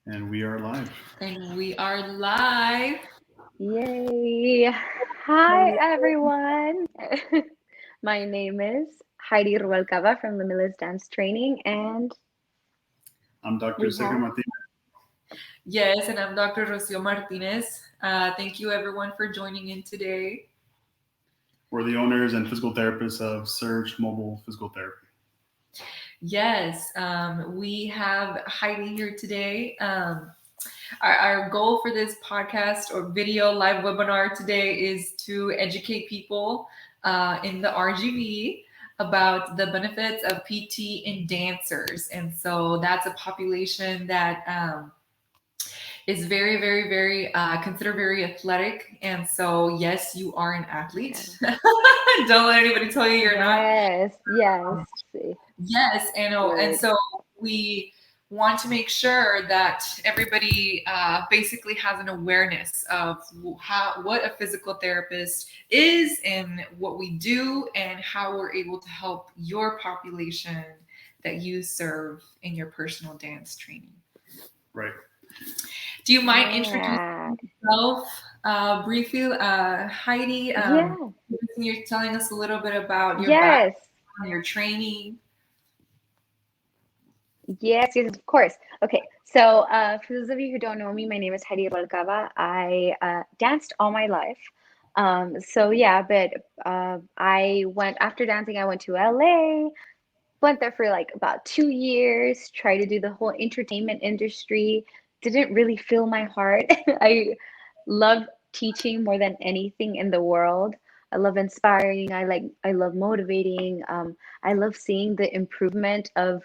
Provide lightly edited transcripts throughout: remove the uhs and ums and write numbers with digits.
And we are live. And we are live. Yay! Hi, everyone. My name is Heidi from Limitless Dance Training, and I'm Dr. we Sergio have Martinez. Yes, and I'm Dr. Rocio Martinez. Thank you, everyone, for joining in today. We're the owners and physical therapists of Surge Mobile Physical Therapy. Yes, we have Heidi here today. Our goal for this podcast or video live webinar today is to educate people in the RGV about the benefits of PT in dancers. And so that's a population that is very, very, very considered very athletic. And so, yes, you are an athlete. Don't let anybody tell you you're not. yes. Yes, and Good. so we want to make sure that everybody basically has an awareness of what a physical therapist is and what we do and how we're able to help your population that you serve in your personal dance training. Right. Do you mind introducing Yeah. yourself briefly, Heidi? Yeah. You're telling us a little bit about your background, Yes. your training. Yes, of course. Okay, so for those of you who don't know me, my name is Heidi. I danced all my life. So yeah, but I went after dancing. I went to LA, went there for like about 2 years, tried to do the whole entertainment industry. Didn't really fill my heart. I love teaching more than anything in the world. I love inspiring. I love motivating. I love seeing the improvement of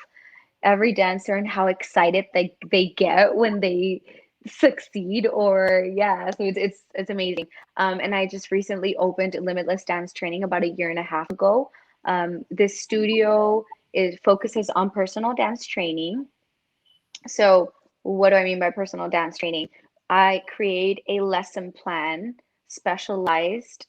every dancer and how excited they get when they succeed or yeah, so it's amazing. And I just recently opened Limitless Dance Training about a year and a half ago. This studio is focuses on personal dance training. So what do I mean by personal dance training? I create a lesson plan specialized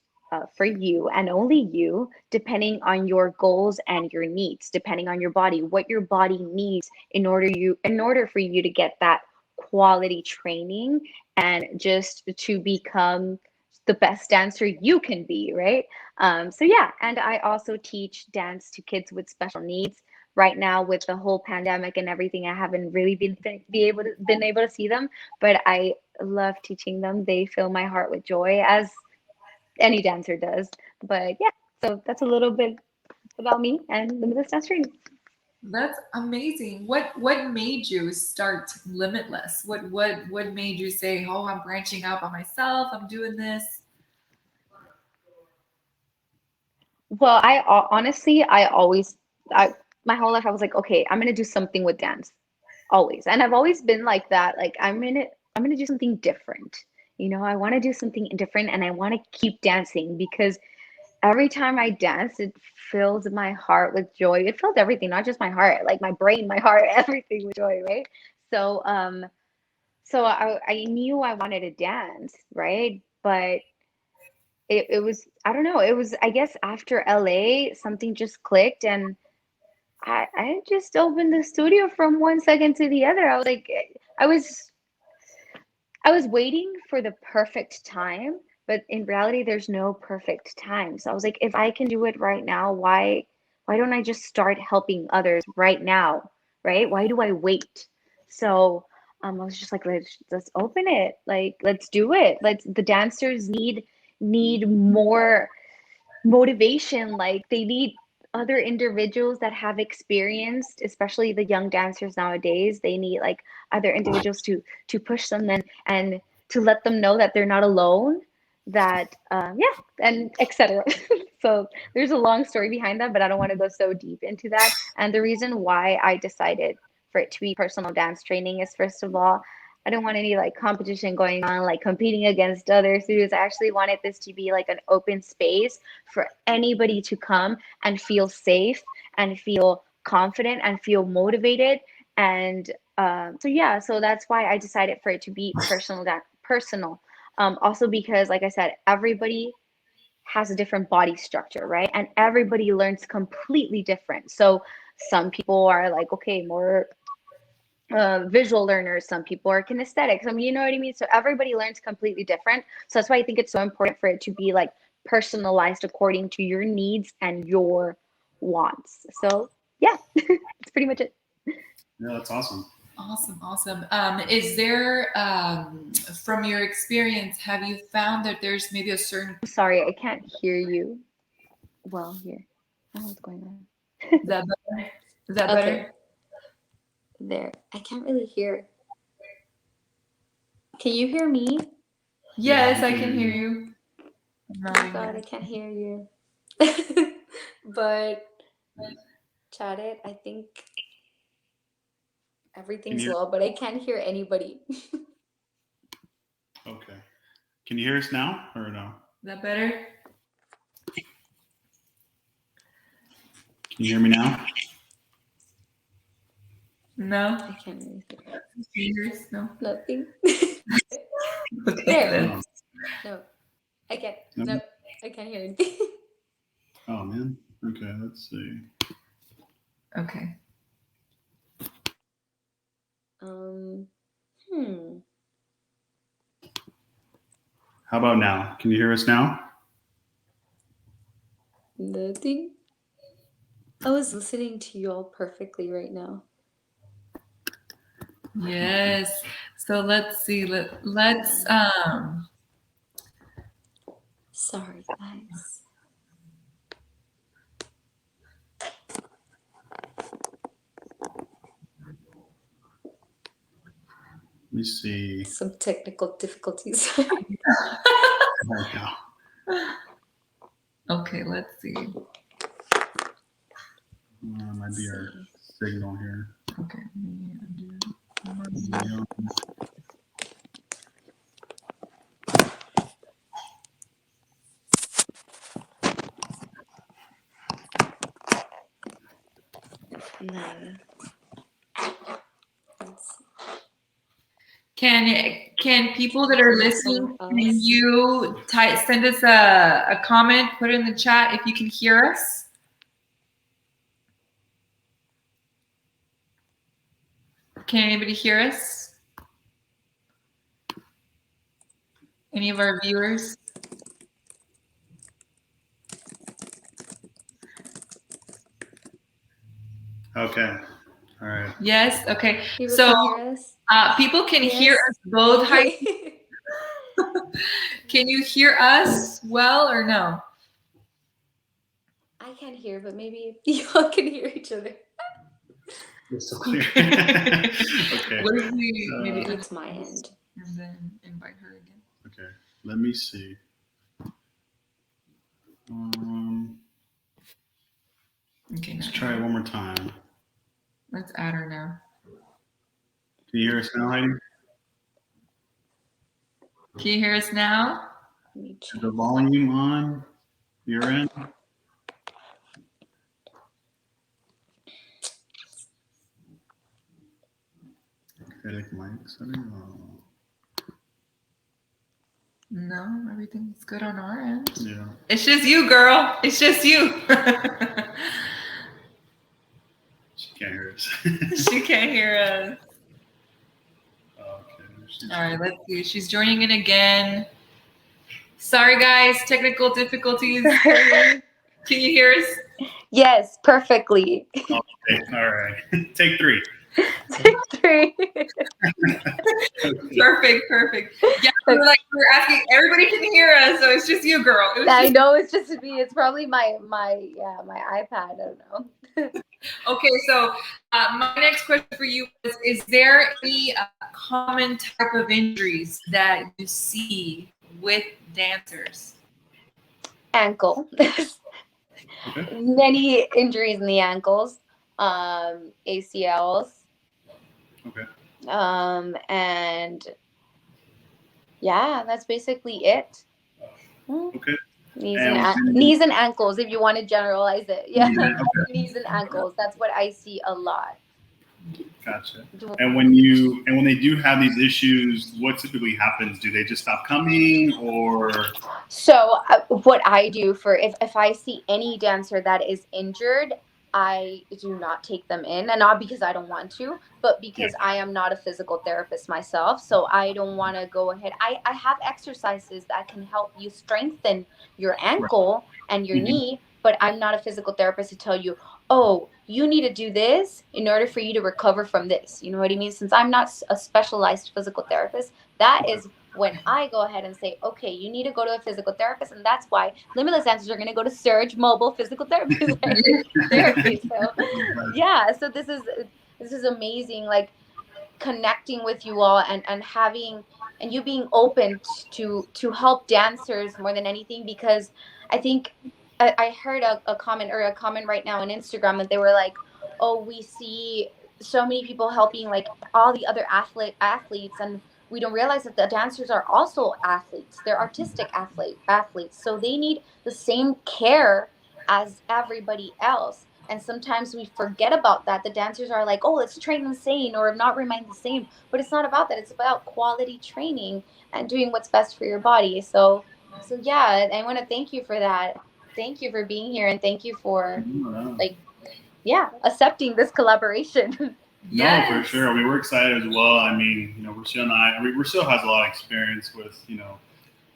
for you and only you, depending on your goals and your needs, depending on your body, what your body needs in order for you to get that quality training and just to become the best dancer you can be, right? So yeah, and I also teach dance to kids with special needs. Right now with the whole pandemic and everything, I haven't really been able to see them, but I love teaching them. They fill my heart with joy, as any dancer does. But yeah, so that's a little bit about me and Limitless Dance Training. That's amazing. What made you start Limitless? What made you say, "Oh, I'm branching out by myself. I'm doing this." Well, honestly, I my whole life I was like, okay, I'm gonna do something with dance, always, and I've always been like that. Like I'm gonna do something different. I want to do something different, and I want to keep dancing because every time I dance, it fills my heart with joy. It fills everything, not just my heart, like my brain, my heart, everything with joy, right? So, I knew I wanted to dance, right? But it was, I don't know, it was, I guess after LA, something just clicked and I just opened the studio from one second to the other. I was like, I was I was waiting for the perfect time, but in reality, there's no perfect time. So I was like, if I can do it right now, why don't I just start helping others right now, right? Why do I wait? So I was just like, let's open it. Like, let's do it. The dancers need more motivation. Like they need other individuals that have experienced, especially the young dancers nowadays. They need like other individuals to push them and to let them know that they're not alone, that yeah, and etc. So there's a long story behind that, but I don't want to go so deep into that. And the reason why I decided for it to be personal dance training is, first of all, I don't want any like competition going on, like competing against other studios. I actually wanted this to be like an open space for anybody to come and feel safe and feel confident and feel motivated. And so yeah, so that's why I decided for it to be personal. That personal, also because, like I said, everybody has a different body structure, right? And everybody learns completely different. So some people are like, okay, more visual learners, some people are kinesthetics. I mean, you know what I mean? So everybody learns completely different. So that's why I think it's so important for it to be like personalized according to your needs and your wants. So yeah, that's pretty much it. Yeah, that's awesome. Awesome. Is there, from your experience, have you found that there's maybe a certain? I'm sorry, I can't hear you well here. I don't know what's going on. Is that better? Is that Okay. better? There. I can't really hear. Can you hear me? Yes, Yeah, I can hear you. Oh my God, I can't hear you. But chat it, I think everything's you- low, but I can't hear anybody. Okay. Can you hear us now or no? Is that better? Can you hear me now? No. I can't really hear. Can you hear us? No. Nothing. Okay. There. Then. No, I can't. No? No, I can't hear anything. Oh man. Okay, let's see. Okay. Hmm. How about now? Can you hear us now? Nothing. I was listening to you all perfectly right now. Yes. So let's see. Let's Sorry, guys. Let me see. Some technical difficulties. Oh, yeah. Okay, let's see. Might be our signal here. Okay. Yeah. No. Can people that are listening, can you send us a comment, put it in the chat if you can hear us? Can anybody hear us? Any of our viewers? Okay. All right. Yes. Okay. People So can hear us? people can hear Yes. us both. Okay. Can you hear us well or no? I can't hear, but maybe y'all can hear each other. It's so clear. Okay. What if we maybe It's my end. and then invite her again? Okay. Let me see. Okay. Let's try it one more time. Let's add her now. Can you hear us now, Heidi? Can you hear us now? Is the volume on your end? Kinetic mic setting. No, everything's good on our end. Yeah. It's just you, girl. It's just you. She can't hear us. She can't hear us. Okay. All right, let's see. She's joining in again. Sorry, guys. Technical difficulties. Sorry. Can you hear us? Yes, perfectly. Okay. All right. Take 3. Take 3. Perfect. Yeah, we're asking. Everybody can hear us, so it's just you, girl. I know it's just me. It's probably my iPad. I don't know. Okay, so my next question for you is there any common type of injuries that you see with dancers? Ankle. Okay. Many injuries in the ankles. ACLs. Okay. And yeah, that's basically it. Okay. Knees and ankles, if you want to generalize it. Yeah. Okay. Knees and ankles. That's what I see a lot. Gotcha. And when they do have these issues, what typically happens? Do they just stop coming, or? So what I do for if I see any dancer that is injured, I do not take them in, and not because I don't want to, but because I am not a physical therapist myself. So I don't want to go ahead. I have exercises that can help you strengthen your Right. ankle and your Mhm. knee, but I'm not a physical therapist to tell you, oh, you need to do this in order for you to recover from this. You know what I mean? Since I'm not a specialized physical therapist, that is when I go ahead and say, okay, you need to go to a physical therapist. And that's why limitless dancers are going to go to Surge Mobile Physical Therapy. Therapy. So yeah, so this is amazing, like connecting with you all, and having, and you being open to help dancers more than anything, because I think I heard a comment right now on Instagram that they were like, oh, we see so many people helping like all the other athletes, and we don't realize that the dancers are also athletes. They're artistic athletes, so they need the same care as everybody else. And sometimes we forget about that. The dancers are like, oh, let's train the same or not remain the same. But it's not about that. It's about quality training and doing what's best for your body. So yeah, I want to thank you for that. Thank you for being here, and thank you for No, like, yeah, accepting this collaboration. no, for Yes. sure. I mean, we're excited as well. I mean, Rocio and I mean, Rocio has a lot of experience with,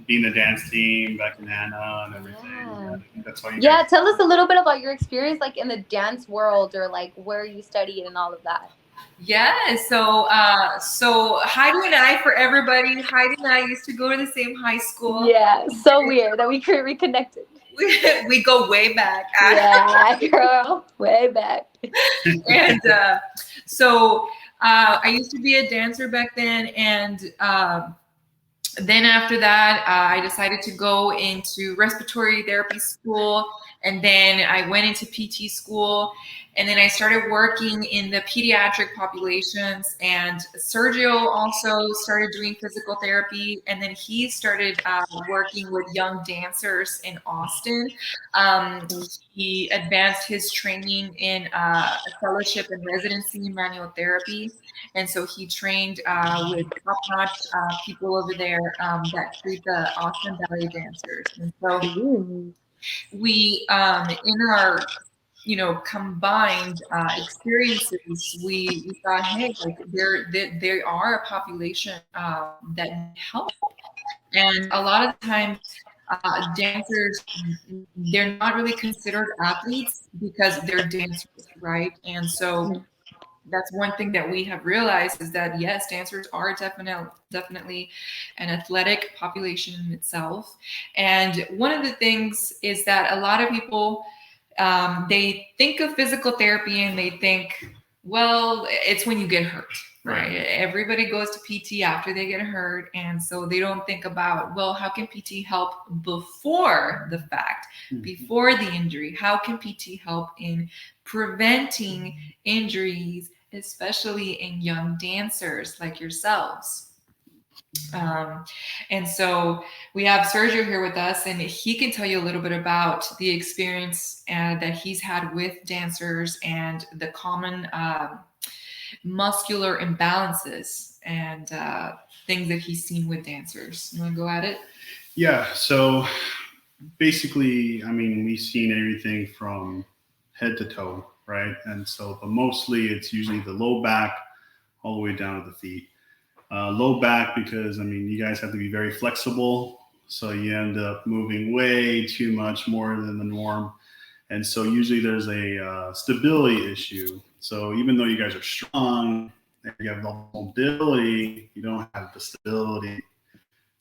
being the dance team back in Hannah and everything. Yeah. And I think that's why you Yeah, guys. tell us a little bit about your experience like in the dance world, or like where you studied and all of that. Yeah, so Heidi and I, for everybody, Heidi and I used to go to the same high school. Yeah, so weird that we reconnected. We go way back. Yeah, girl, way back. And so I used to be a dancer back then, and then after that, I decided to go into respiratory therapy school, and then I went into PT school, and then I started working in the pediatric populations. And Sergio also started doing physical therapy, and then he started working with young dancers in Austin. Um, he advanced his training in a fellowship and residency in manual therapy. And so he trained with top-notch people over there that treat the Austin Ballet dancers. And so Ooh. we, in our combined experiences, we thought, hey, like there are a population that need help, and a lot of the times dancers, they're not really considered athletes because they're dancers, right? And so that's one thing that we have realized, is that yes, dancers are definitely an athletic population in itself. And one of the things is that a lot of people, they think of physical therapy and they think, well, it's when you get hurt, right? Everybody goes to PT after they get hurt. And so they don't think about, well, how can PT help before the fact, before the injury? How can PT help in preventing injuries, especially in young dancers like yourselves? And so we have Sergio here with us, and he can tell you a little bit about the experience that he's had with dancers and the common muscular imbalances and things that he's seen with dancers. You want to go at it? Yeah. So basically, I mean, we've seen everything from head to toe, right? And so, but mostly it's usually the low back all the way down to the feet. Low back, because I mean, you guys have to be very flexible, so you end up moving way too much more than the norm, and so usually there's a stability issue. So even though you guys are strong and you have the mobility, you don't have the stability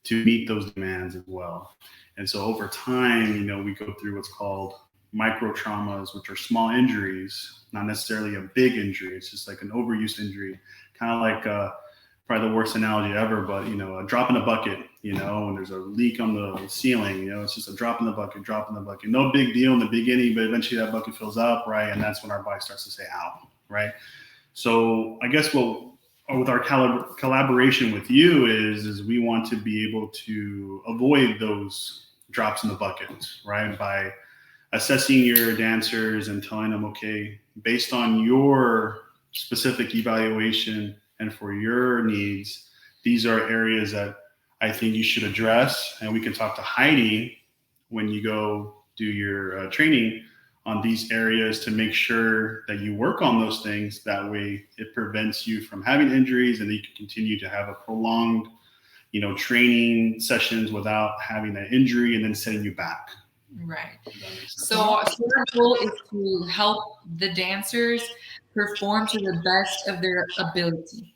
to meet those demands as well. And so over time, we go through what's called microtraumas, which are small injuries, not necessarily a big injury. It's just like an overuse injury, kind of like probably the worst analogy ever, but a drop in a bucket, when there's a leak on the ceiling, it's just a drop in the bucket. No big deal in the beginning, but eventually that bucket fills up, right? And that's when our body starts to say, ow, right? So I guess with our collaboration with you is we want to be able to avoid those drops in the bucket, right? By assessing your dancers and telling them, okay, based on your specific evaluation and for your needs, these are areas that I think you should address. And we can talk to Heidi when you go do your training on these areas to make sure that you work on those things. That way it prevents you from having injuries, and you can continue to have a prolonged, training sessions without having that injury and then setting you back. Right. So our goal is to help the dancers perform to the best of their ability,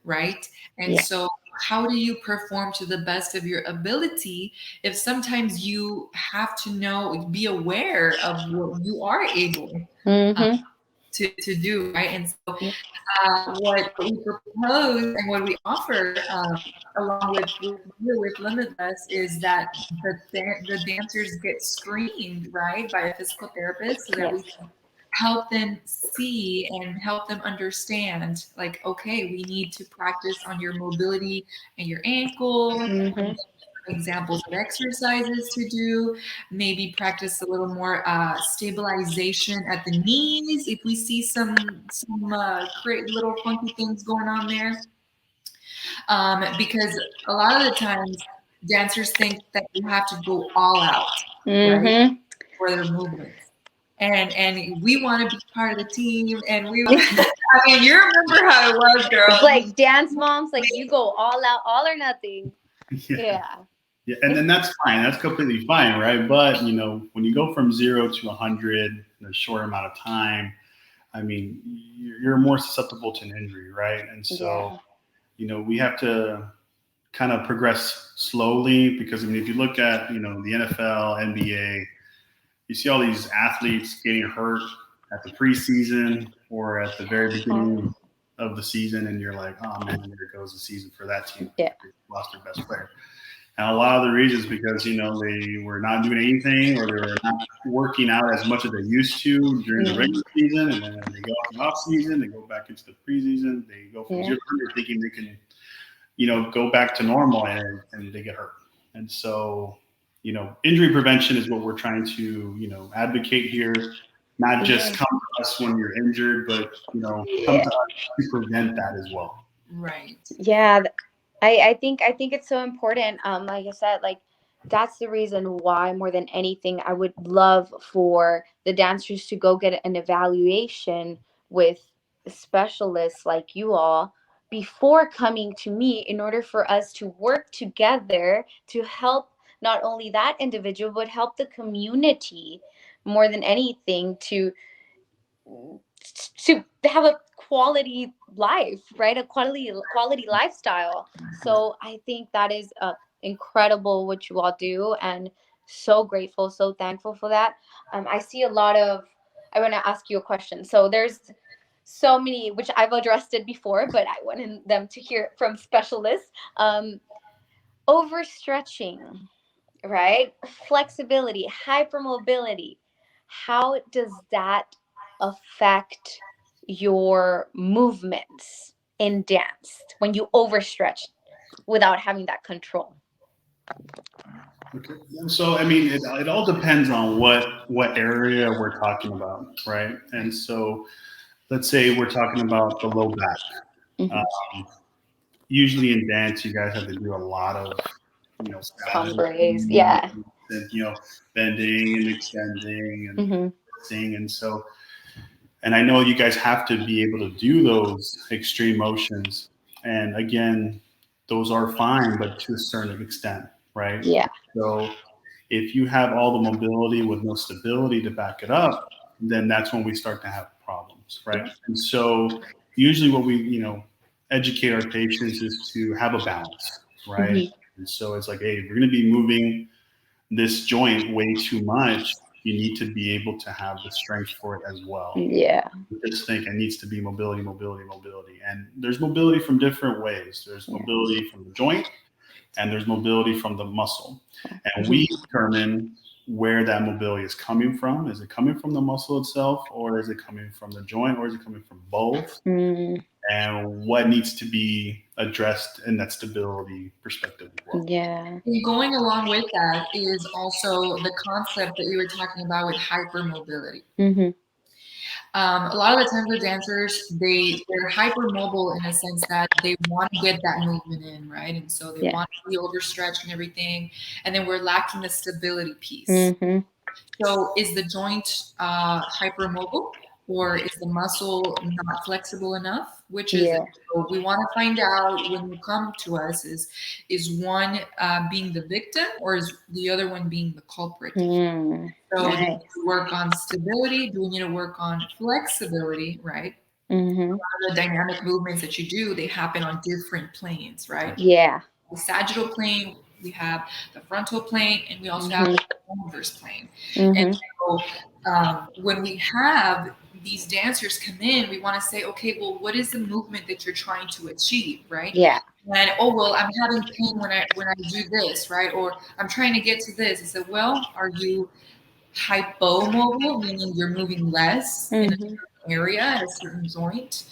right? And so how do you perform to the best of your ability if sometimes you have to be aware of what you are able to do, right? And so what we propose and what we offer along with Limitless is that the dancers get screened, right, by a physical therapist so that we can help them see and help them understand, like, okay, we need to practice on your mobility and your ankle, examples of exercises to do, maybe practice a little more stabilization at the knees if we see some great little funky things going on there, because a lot of the times dancers think that you have to go all out, right, for their movements. And we want to be part of the team, and we I mean, you remember how it was, girl. It's like dance moms, like you go all out, all or nothing. Yeah, and then that's fine. That's completely fine, right? But when you go from 0 to 100 in a short amount of time, I mean, you're more susceptible to an injury, right? And so we have to kind of progress slowly, because I mean, if you look at the NFL, NBA, you see all these athletes getting hurt at the preseason or at the very beginning of the season, and you're like, oh man, there goes the season for that team. They lost their best player. And a lot of the reasons because they were not doing anything, or they were not working out as much as they used to during the regular season, and then they go into the off season, they go back into the preseason, they go from 0 to 100 thinking they can go back to normal, and they get hurt. And so injury prevention is what we're trying to advocate here. Not just come to us when you're injured, but come to us to prevent that as well. Right. Yeah, I think it's so important. Like I said, like that's the reason why more than anything I would love for the dancers to go get an evaluation with specialists like you all before coming to me, in order for us to work together to help not only that individual but help the community more than anything to have a quality life, right? A quality lifestyle. So I think that is incredible what you all do, and so grateful, so thankful for that. I see a lot of, I want to ask you a question. So there's so many, which I've addressed it before, but I wanted them to hear from specialists. Overstretching, right? Flexibility, hypermobility. How does that affect your movements in dance when you overstretch without having that control? Okay. So I mean, it all depends on what area we're talking about, right? And so let's say we're talking about the low back. Usually in dance, you guys have to do a lot of Embrace, yeah, and bending and extending and twisting, and so. And I know you guys have to be able to do those extreme motions. And again, those are fine, but to a certain extent, right? Yeah. So if you have all the mobility with no stability to back it up, then that's when we start to have problems, right? And so usually what we, educate our patients is to have a balance, right? And so it's like, hey, if we're going to be moving this joint way too much, you need to be able to have the strength for it as well. Yeah. Just think it needs to be mobility. And there's mobility from different ways. There's mobility from the joint, and there's mobility from the muscle. And we determine where that mobility is coming from. Is it coming from the muscle itself, or is it coming from the joint, or is it coming from both? And what needs to be addressed in that stability perspective as well. Yeah. And going along with that is also the concept that you were talking about with hypermobility. A lot of the times with dancers, they're hypermobile in a sense that they want to get that movement in, right? And so they want to be overstretched and everything. And then we're lacking the stability piece. So is the joint hypermobile, or is the muscle not flexible enough? Which is it? Yeah. So we want to find out when you come to us, is one being the victim, or is the other one being the culprit? So do we need Nice. to work on stability? Do we need to work on flexibility, right? Mm-hmm. The dynamic movements that you do, they happen on different planes, right? Yeah. The sagittal plane, we have the frontal plane, and we also have Mm-hmm. the transverse plane. And Mm-hmm. so when we have these dancers come in, we want to say, okay, well, what is the movement that you're trying to achieve, right? Yeah. And oh well, I'm having pain when I do this, right? Or I'm trying to get to this. I said, well, are you hypomobile, meaning you're moving less in a Mm-hmm. certain area at a certain joint?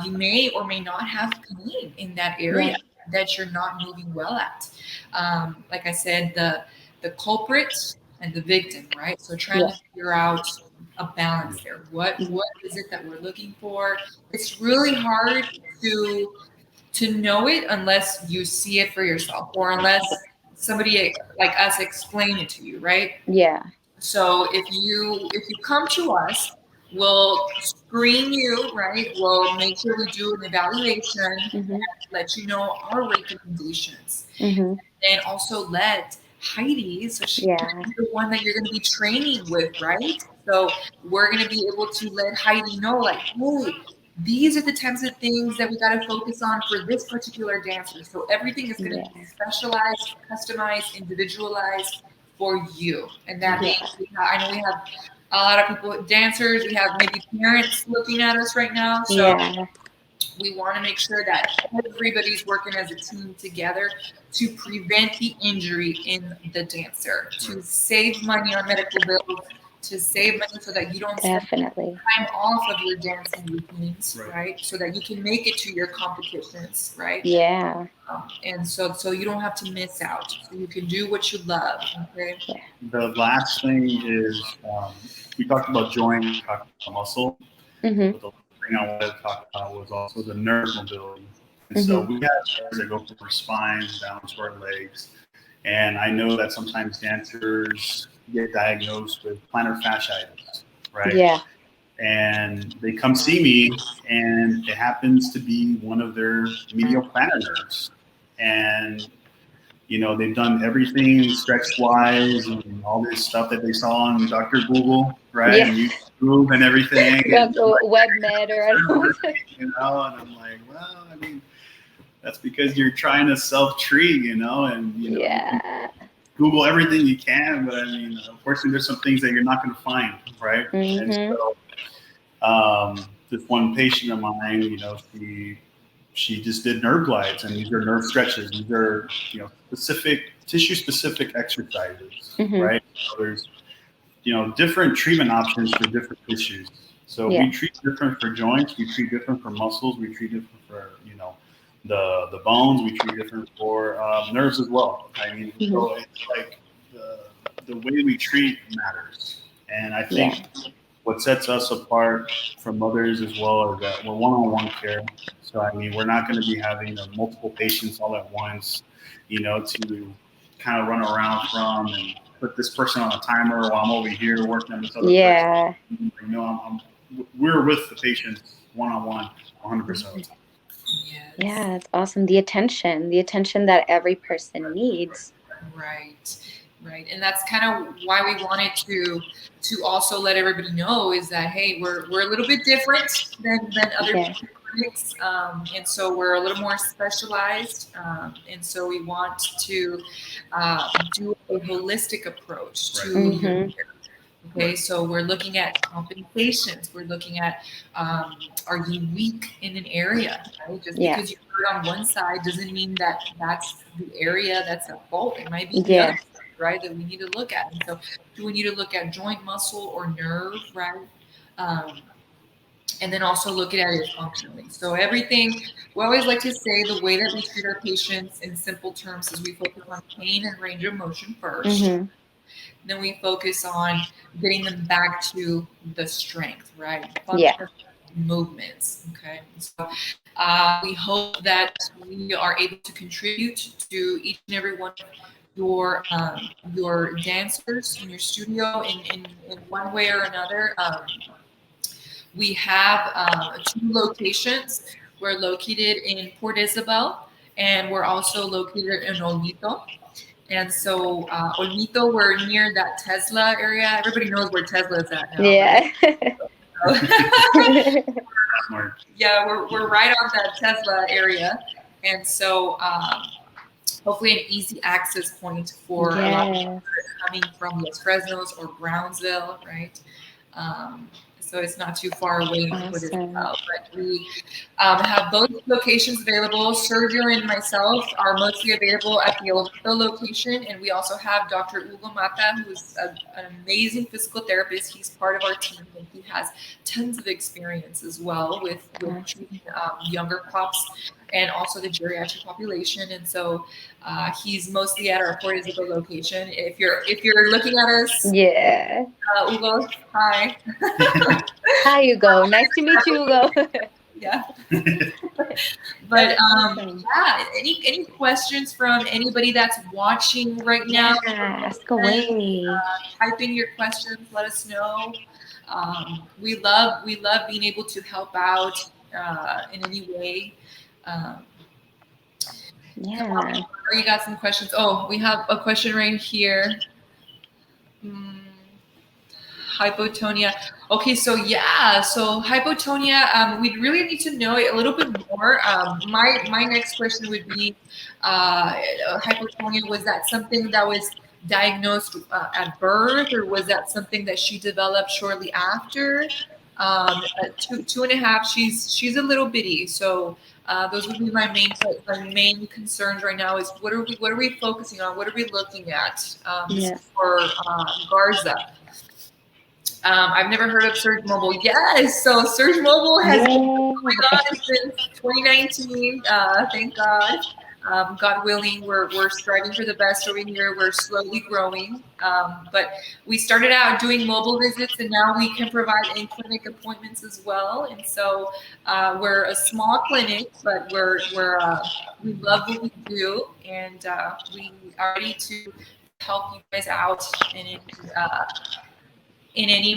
You may or may not have pain in that Yeah. area that you're not moving well at. Like I said, the culprit and the victim, right? So trying Yeah. to figure out a balance there. What is it that we're looking for? It's really hard to know it unless you see it for yourself, or unless somebody like us explain it to you, right? Yeah. So if you come to us, we'll screen you, right? We'll make sure we do an evaluation and Mm-hmm. let you know our recommendations. Mm-hmm. And also let Heidi, so she's Yeah. the one that you're going to be training with, right? So we're going to be able to let Heidi know, like, hey, these are the types of things that we got to focus on for this particular dancer. So everything is going to be Yeah. specialized, customized, individualized for you. And that Yeah. means I know we have a lot of people, dancers, we have maybe parents looking at us right now. So Yeah. we want to make sure that everybody's working as a team together to prevent the injury in the dancer, to save money on medical bills, to save money so that you don't spend Definitely. time off of your dancing routines, right? So that you can make it to your competitions, right? Yeah. And so you don't have to miss out. So you can do what you love. Okay. Yeah. The last thing is we talked about joint, we talked about muscle, Mm-hmm. but the last thing I wanted to talk about was also the nerve mobility. And so Mm-hmm. we have nerves that go from our spine down to our legs. And I know that sometimes dancers get diagnosed with plantar fasciitis, right? Yeah. And they come see me, and it happens to be one of their medial plantar nerves. And they've done everything stretch wise and all this stuff that they saw on Dr. Google, right? Yeah. And YouTube and everything. Got And the web med or I don't know what to- and I'm like, well, I mean, that's because you're trying to self-treat, and you can Yeah. Google everything you can, but I mean, unfortunately, there's some things that you're not going to find, right? And Mm-hmm. so, this one patient of mine, she just did nerve glides, and these are nerve stretches. These are specific tissue specific exercises, Mm-hmm. right? So there's different treatment options for different tissues. So Yeah. we treat different for joints, we treat different for muscles, we treat different for the bones, we treat different for nerves as well. I mean, Mm-hmm. so it's like the way we treat matters, and I Yeah. think what sets us apart from others as well is that we're one-on-one care. So I mean, we're not going to be having multiple patients all at once, to kind of run around from and put this person on a timer while I'm over here working on this other person. Yeah. We're with the patients one-on-one 100% of the time. Yes. Yeah. It's awesome. The attention that every person needs. Right, right, and that's kind of why we wanted to also let everybody know is that hey, we're a little bit different than other Yeah. clinics, and so we're a little more specialized, and so we want to do a holistic approach to your Mm-hmm. care. Okay, so we're looking at compensations. We're looking at are you weak in an area? Right? Just Yeah. because you hurt on one side doesn't mean that that's the area that's at fault. It might be the other Yeah. side, right? That we need to look at. And so, do we need to look at joint, muscle, or nerve, right? Um, and then also look at it functionally. So everything. We always like to say the way that we treat our patients in simple terms is we focus on pain and range of motion first. Mm-hmm. Then we focus on getting them back to the strength, right? Yeah. Functional movements. Okay. So we hope that we are able to contribute to each and every one of your dancers in your studio in one way or another. We have 2 locations. We're located in Port Isabel, and we're also located in Olmito. And so Olmito, we're near that Tesla area. Everybody knows where Tesla is at now. Yeah. Smart. Yeah, we're right on that Tesla area. And so hopefully an easy access point for a lot of people Yes. coming from Los Fresnos or Brownsville, right? So it's not too far away for this Awesome. but we have both locations available. Sergio and myself are mostly available at the Olmito location, and we also have Dr. Hugo Mata, who's an amazing physical therapist. He's part of our team, and he has tons of experience as well with treating younger crops and also the geriatric population. And so he's mostly at our Port Isabel location. If you're looking at us, Yeah. Hugo, hi. Hi, Hugo. Nice to meet you, Hugo. Yeah. But Awesome. yeah, any questions from anybody that's watching right now? Yeah, ask away. Type in your questions. Let us know. We love being able to help out in any way. Yeah. Oh, you got some questions. Oh, we have a question right here. Hypotonia. Okay, so hypotonia. We really need to know a little bit more. My next question would be, hypotonia. Was that something that was diagnosed at birth, or was that something that she developed shortly after? At 2.5, she's a little bitty. So those would be my main concerns right now. Is what are we focusing on? What are we looking at? Yes. For Garza. I've never heard of Surge Mobile. Yes, so Surge Mobile has been going on since 2019. Thank God. God willing, we're striving for the best over here. We're slowly growing, but we started out doing mobile visits, and now we can provide in-clinic appointments as well. And so we're a small clinic, but we love what we do, and we are ready to help you guys out in any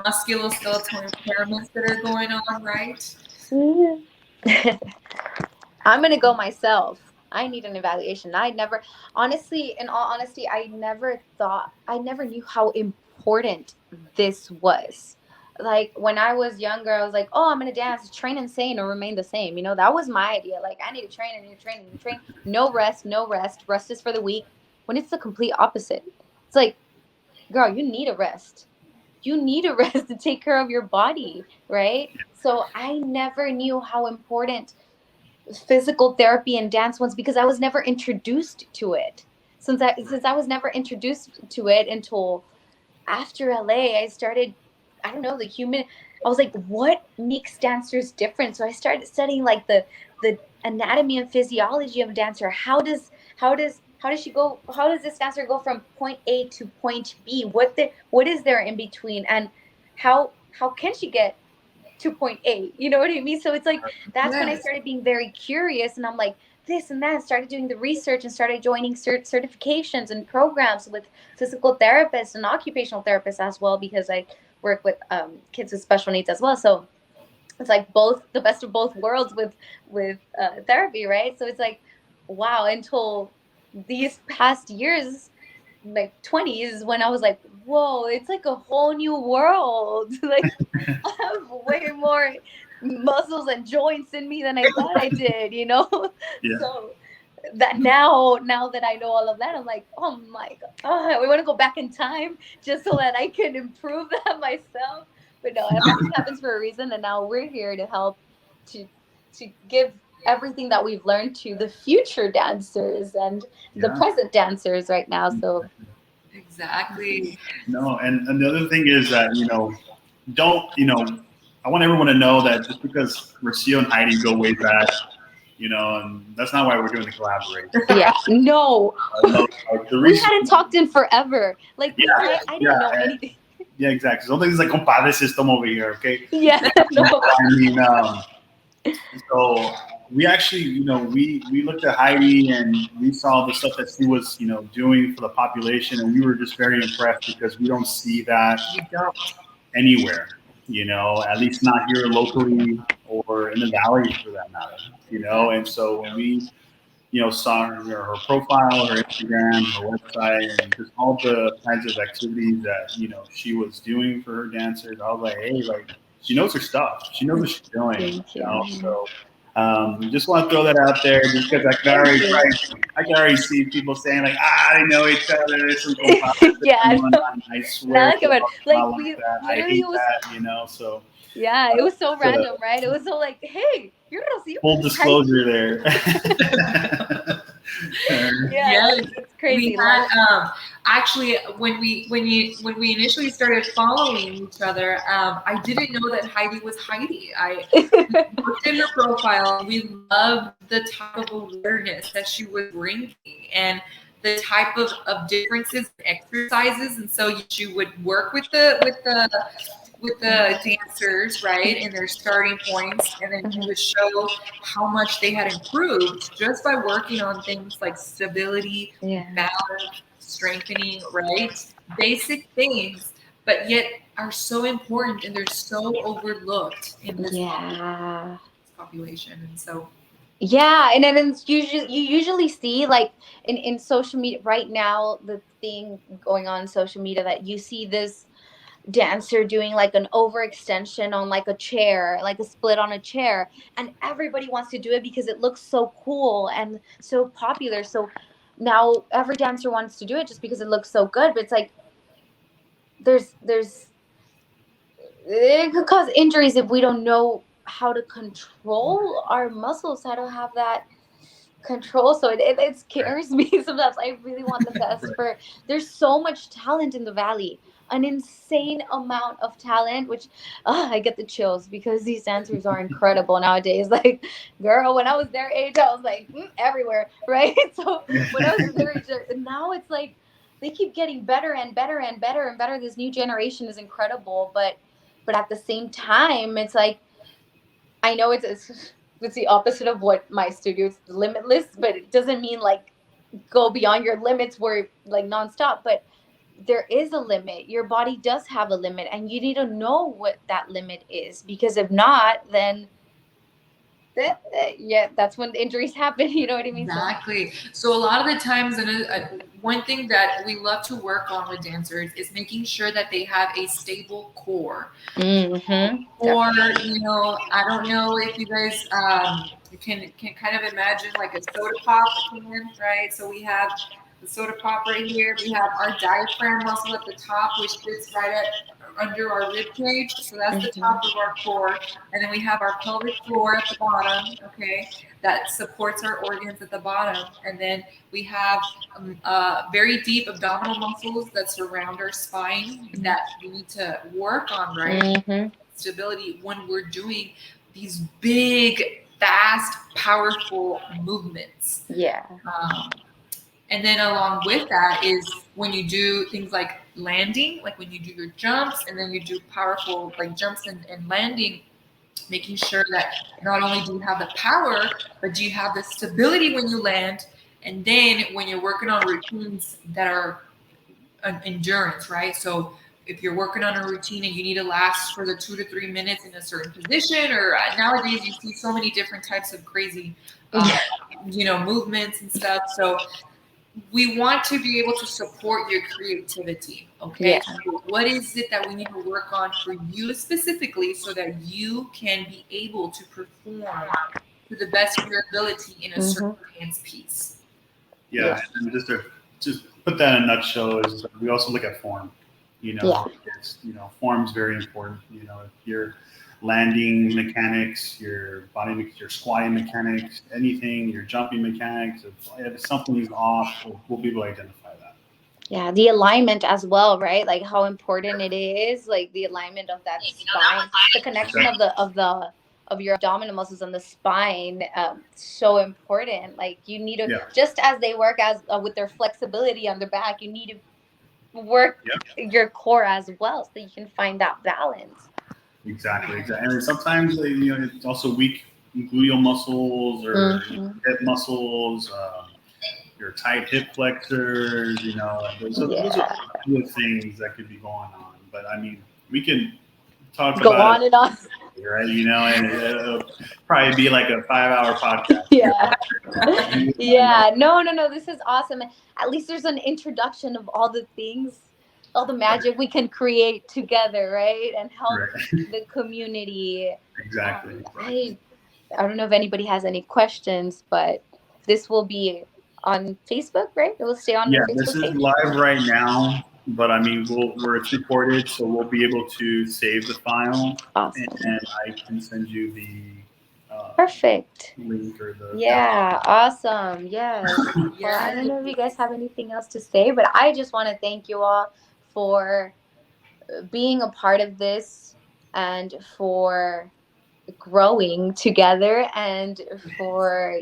musculoskeletal impairments that are going on, right? I'm gonna go myself. I need an evaluation. Honestly, in all honesty, I never knew how important this was. Like when I was younger, I was like, oh, I'm gonna dance, train insane or remain the same. That was my idea. Like I need to train. No rest. Rest is for the weak. When it's the complete opposite. It's like, girl, you need a rest. You need a rest to take care of your body, right? So I never knew how important physical therapy and dance was because I was never introduced to it. Since I was never introduced to it until after LA, I started, I don't know, I was like, what makes dancers different? So I started studying like the anatomy and physiology of a dancer. How does this dancer go from point A to point B? What is there in between? And how can she get to point A? You know what I mean? So it's like, that's when I started being very curious, and I'm like, this and that, started doing the research and started joining certifications and programs with physical therapists and occupational therapists as well, because I work with kids with special needs as well. So it's like the best of both worlds with therapy, right? So it's like, wow, until these past years, like 20s, when I was like, whoa, it's like a whole new world. Like I have way more muscles and joints in me than I thought I did, Yeah. So that now that I know all of that, I'm like, oh my God, we want to go back in time just so that I can improve that myself. But no, everything happens for a reason, and now we're here to help to give everything that we've learned to the future dancers and the present dancers right now. So exactly. No, and the other thing is that I want everyone to know that just because Rocio and Heidi go way back, and that's not why we're doing the collaboration. Yeah, no. The We hadn't talked in forever. Like, I didn't know anything. Yeah, exactly. So don't think it's like compadre system over here, okay? Yeah. No. I mean, So we actually, we looked at Heidi and we saw the stuff that she was, doing for the population, and we were just very impressed because we don't see that You don't. anywhere, at least not here locally or in the valley for that matter. And so when we, saw her profile, her Instagram, her website, and just all the kinds of activities that, she was doing for her dancers, I was like, hey, like, she knows her stuff. She knows what she's doing, Thank you. So just want to throw that out there just because I can already see people saying like, they know each other. There's some compadres Yeah, going no, on. I swear not to like, God, like not we like that. I literally hate it was, that, so yeah, it was so uh, random, right? It was so like, hey, you're Rocio. full disclosure there. Yeah, Yes, it's we crazy. had actually when we initially started following each other, I didn't know that Heidi was Heidi. I looked at her profile and we loved the type of awareness that she was bringing and the type of differences in exercises. And so she would work with the dancers, right, and their starting points, and then she would show how much they had improved just by working on things like stability, Yeah. balance, strengthening, right? Basic things, but yet are so important and they're so overlooked in this Yeah. population. And so, Yeah, and then it's usually you usually see like in social media right now the thing going on in social media that you see this dancer doing like an overextension on like a chair, like a split on a chair, and everybody wants to do it because it looks so cool and so popular. So now every dancer wants to do it just because it looks so good, but it's like there's it could cause injuries if we don't know how to control our muscles, how to have that control. So it scares me sometimes. I really want the best Right. for there's so much talent in the valley, an insane amount of talent, which I get the chills because these dancers are incredible nowadays. Like, girl, when I was their age I was like everywhere, right? So when I was their age, now it's like they keep getting better and better and better and better. This new generation is incredible, but at the same time it's like I know it's the opposite of what my studio is, limitless, but it doesn't mean like go beyond your limits where like nonstop. But there is a limit. Your body does have a limit, and you need to know what that limit is because if not, then yeah, that's when the injuries happen. You know what I mean? So exactly. So a lot of the times, and one thing that we love to work on with dancers is making sure that they have a stable core. Or, I don't know if you guys you can kind of imagine like a soda pop can, right? So we have the soda pop right here. We have our diaphragm muscle at the top, which sits right at under our rib cage. So that's the top of our core. And then we have our pelvic floor at the bottom, okay, that supports our organs at the bottom. And then we have very deep abdominal muscles that surround our spine that we need to work on, right? Stability when we're doing these big, fast, powerful movements. yeah. And then along with that is when you do things like landing, like when you do your jumps and then you do powerful like jumps and landing, making sure that not only do you have the power, but do you have the stability when you land. And then when you're working on routines that are an endurance, right? So if you're working on a routine and you need to last for the 2 to 3 minutes in a certain position, or nowadays you see so many different types of crazy, movements and stuff. So we want to be able to support your creativity. Okay. Yeah. So what is it that we need to work on for you specifically so that you can be able to perform to the best of your ability in a certain dance piece? Yeah, and just put that in a nutshell is we also look at form. Form is very important. If your landing mechanics, your your squatting mechanics, anything, your jumping mechanics, if something is off, we'll be able to identify that. Yeah, the alignment as well, right? Like how important it is, like the alignment of that spine, the connection of your abdominal muscles and the spine, so important. Like you need to just as they work as with their flexibility on their back, you need to work your core as well so you can find that balance. Exactly. And then sometimes it's also weak gluteal muscles or Mhm. hip muscles, your tight hip flexors, those are Yeah. good things that could be going on. But I mean, we can talk Go about on and on. it, right? And it'll probably be like a 5-hour podcast. Yeah. Yeah. No, no, no. This is awesome. At least there's an introduction of all the things, all the magic we can create together, right? And help Right. the community. Exactly. I don't know if anybody has any questions, but this will be on Facebook, right? It will stay on Yeah, the this Facebook is page. live right now, but I mean, it's recorded, so we'll be able to save the file, Awesome. and I can send you the Perfect. link or the. Yeah, awesome. Yes. Well, I don't Yes. know if you guys have anything else to say, but I just want to thank you all for being a part of this and for growing together and for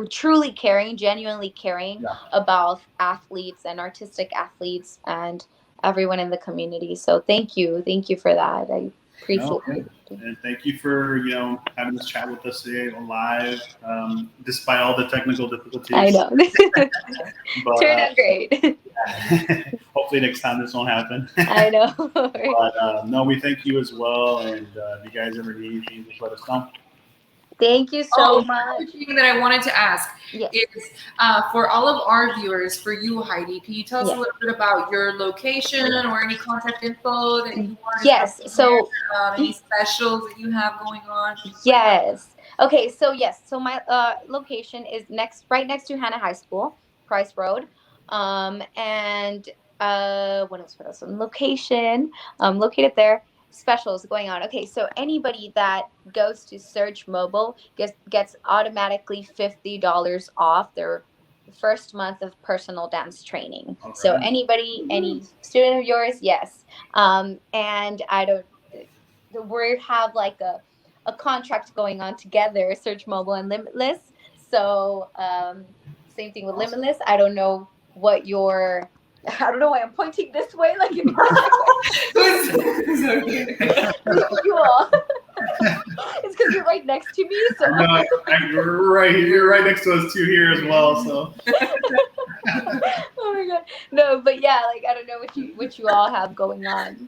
truly caring, genuinely caring Yeah. about athletes and artistic athletes and everyone in the community. So thank you. Thank you for that. I appreciate No, yeah. it. And thank you for having this chat with us today live, despite all the technical I difficulties. know. But Turned out great. hopefully next time this won't happen. I know. But no, we thank you as well. And if you guys ever need anything, just let us know. Thank you so Oh, much. another thing that I wanted to ask Yes. is for all of our viewers, for you, Heidi, can you tell us Yes. a little bit about your location or any contact info that you want to Yes. share? So Any specials that you have going on? yes. Okay. So yes. So my location is right next to Hannah High School, Price Road. And what else? What else? Location. Located there. Specials going on. Okay. So anybody that goes to Search Mobile gets automatically $50 off their first month of personal dance training. All So right. anybody, any student of yours, yes. And I don't. We have like a contract going on together, Search Mobile and Limitless. So same thing with Awesome. Limitless. I don't know what your I don't know why I'm pointing this way, like you all. It's because you're right next to me. So No, you're right next to us too here as well. So oh my god, no, but yeah, like I don't know what you all have going on.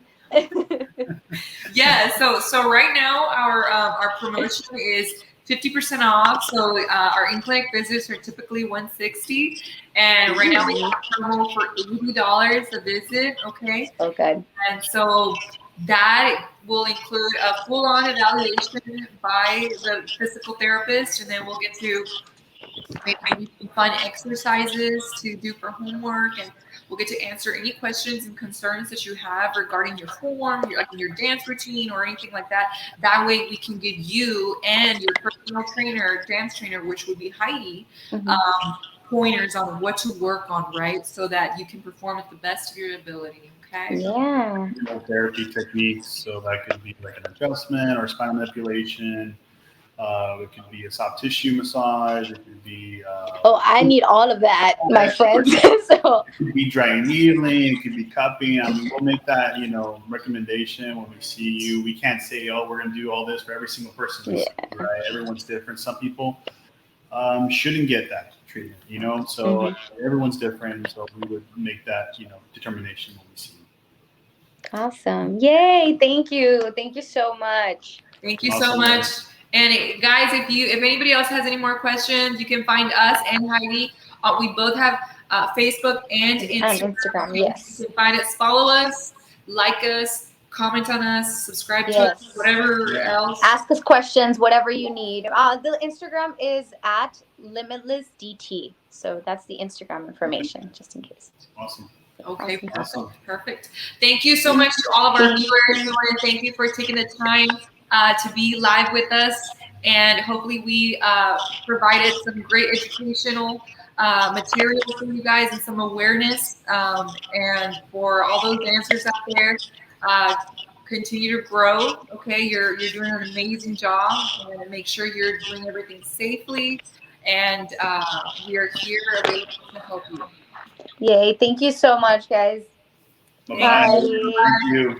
Yeah, so right now our promotion is 50% off. So our in-clinic visits are typically $160, and right now we have a promo for $80 a visit. Okay, So good. and so that will include a full-on evaluation by the physical therapist, and then we'll get to maybe some fun exercises to do for homework, and we'll get to answer any questions and concerns that you have regarding your form, like your dance routine or anything like that. That way we can give you and your personal trainer, dance trainer, which would be Heidi, pointers on what to work on, right? So that you can perform at the best of your ability. Okay. Yeah. therapy techniques. So that could be like an adjustment or spinal manipulation. It could be a soft tissue massage. It could be. Oh, I need all of that, my friends. So it could be dry needling. It could be cupping. I mean, we'll make that recommendation when we see you. We can't say, oh, we're going to do all this for every single person. We see, right? Everyone's different. Some people shouldn't get that treatment. So everyone's different. So we would make that determination when we see you. Awesome. Yay. Thank you. Thank you so much. Thank you so much. And guys, if anybody else has any more questions, you can find us and Heidi. We both have Facebook and Instagram. Yes. You can find us, follow us, like us, comment on us, subscribe to us, whatever else. Ask us questions, whatever you need. The Instagram is at limitlessdt. So that's the Instagram information, just in case. Awesome. Okay, perfect. Thank you so much to all of our viewers. We want to thank you for taking the time to be live with us, and hopefully we provided some great educational material for you guys and some awareness. And for all those dancers out there, continue to grow. Okay, you're doing an amazing job, and make sure you're doing everything safely. And we are here available to help you. Yay! Thank you so much, guys. Bye. Thank you.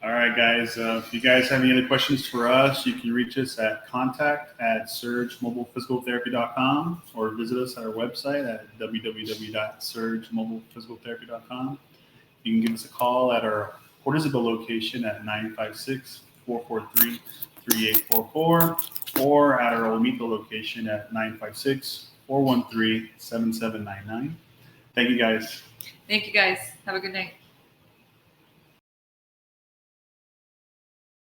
All right, guys. If you guys have any other questions for us, you can reach us at contact@surgemobilephysicaltherapy.com or visit us at our website at www.surgemobilephysicaltherapy.com. You can give us a call at our Port Isabel location at 956-443-3844 or at our Olmito location at 956-413-7799. Thank you, guys. Thank you guys. Have a good night.